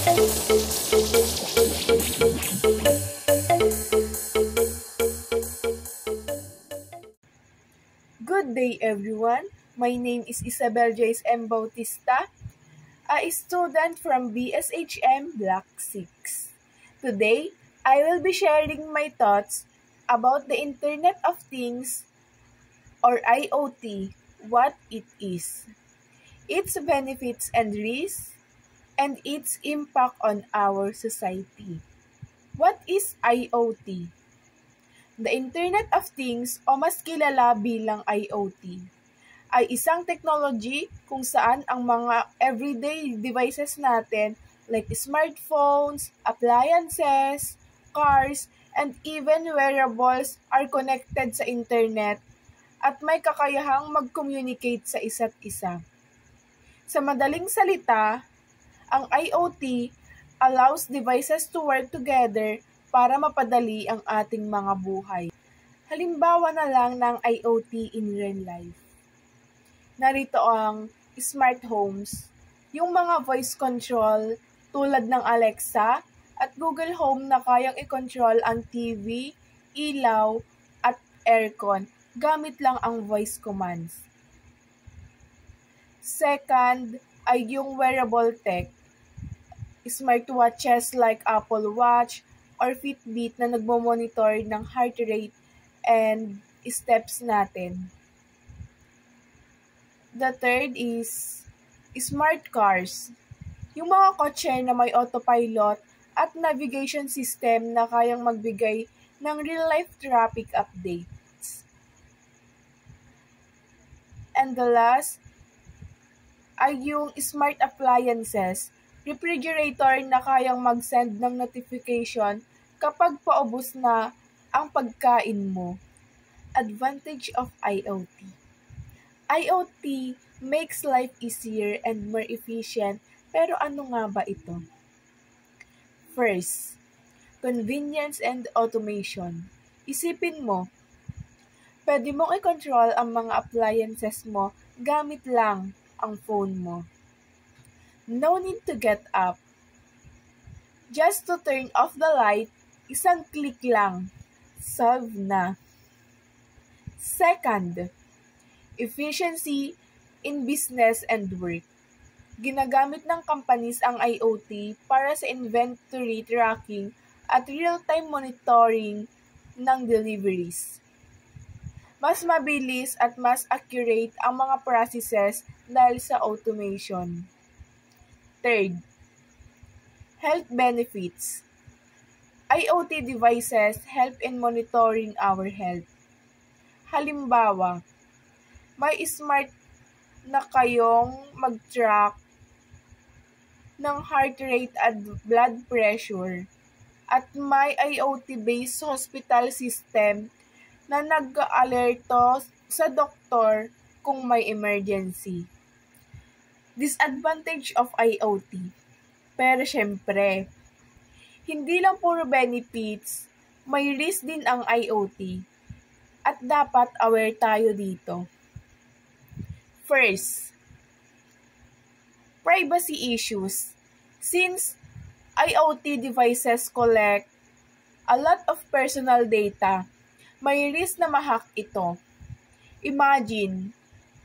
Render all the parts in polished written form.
Good day everyone. My name is Isabel Joyce M. Bautista, a student from BSHM Block 6. Today, I will be sharing my thoughts about the Internet of Things or IoT, what it is, its benefits and risks, and its impact on our society. What is IoT? The Internet of Things o mas kilala bilang IoT ay isang technology kung saan ang mga everyday devices natin like smartphones, appliances, cars, and even wearables are connected sa internet at may kakayahang mag-communicate sa isa't isa. Sa madaling salita, ang IoT allows devices to work together para mapadali ang ating mga buhay. Halimbawa na lang ng IoT in real life. Narito ang smart homes, yung mga voice control tulad ng Alexa at Google Home na kayang i-control ang TV, ilaw, at aircon gamit lang ang voice commands. Second ay yung wearable tech, smartwatches like Apple Watch or Fitbit na nagmo-monitor ng heart rate and steps natin. The third is smart cars. Yung mga kotse na may autopilot at navigation system na kayang magbigay ng real-life traffic updates. And the last ay yung smart appliances, refrigerator na kayang mag-send ng notification kapag paubos na ang pagkain mo. Advantage of IoT. IoT makes life easier and more efficient, pero ano nga ba ito? First, convenience and automation. Isipin mo, pwede mong i-control ang mga appliances mo gamit lang ang phone mo. No need to get up. Just to turn off the light, isang click lang. Solve na. Second, efficiency in business and work. Ginagamit ng companies ang IoT para sa inventory tracking at real-time monitoring ng deliveries. Mas mabilis at mas accurate ang mga processes dahil sa automation. Third, health benefits. IoT devices help in monitoring our health. Halimbawa, may smart na kayong mag-track ng heart rate at blood pressure at may IoT-based hospital system na nag-alerto sa doktor kung may emergency. Disadvantage of IoT. Pero syempre, hindi lang puro benefits, may risk din ang IoT at dapat aware tayo dito. First, privacy issues. Since IoT devices collect a lot of personal data, may risk na ma-hack ito. Imagine,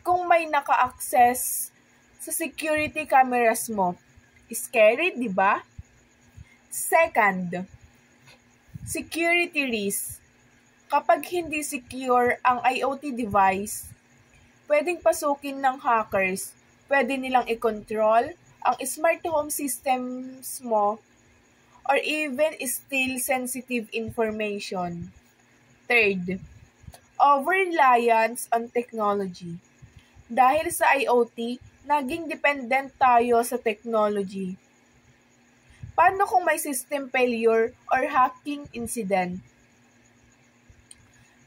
kung may naka-access sa security cameras mo. Scary, di ba? Second, security risk. Kapag hindi secure ang IoT device, pwedeng pasukin ng hackers. Pwede nilang i-control ang smart home systems mo or even steal sensitive information. Third, over-reliance on technology. Dahil sa IoT, naging dependent tayo sa technology. Paano kung may system failure or hacking incident?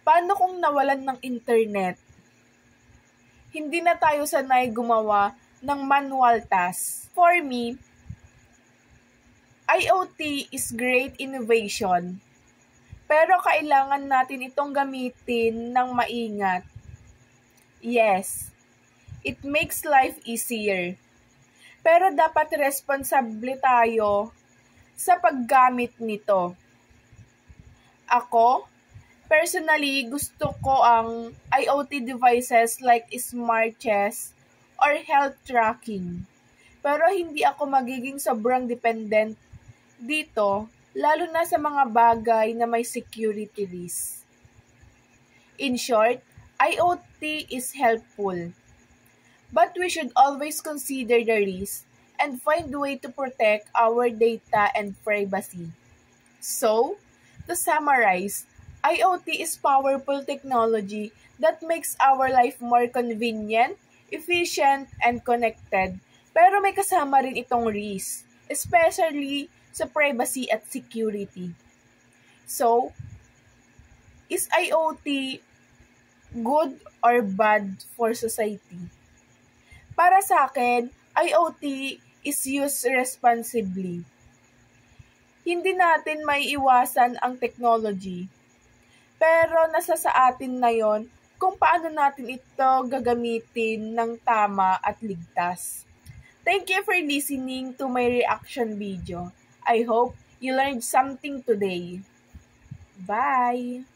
Paano kung nawalan ng internet? Hindi na tayo sanay gumawa ng manual tasks. For me, IoT is great innovation. Pero kailangan natin itong gamitin ng maingat. Yes, it makes life easier. Pero dapat responsable tayo sa paggamit nito. Ako, personally, gusto ko ang IoT devices like smart chest or health tracking. Pero hindi ako magiging sobrang dependent dito, lalo na sa mga bagay na may security risk. In short, IoT is helpful, but we should always consider the risk and find a way to protect our data and privacy. So, to summarize, IoT is powerful technology that makes our life more convenient, efficient, and connected. Pero may kasama rin itong risk, especially sa privacy at security. So, is IoT good or bad for society? Para sa akin, IoT is used responsibly. Hindi natin maiiwasan ang technology, pero nasa sa atin na yon kung paano natin ito gagamitin ng tama at ligtas. Thank you for listening to my reaction video. I hope you learned something today. Bye!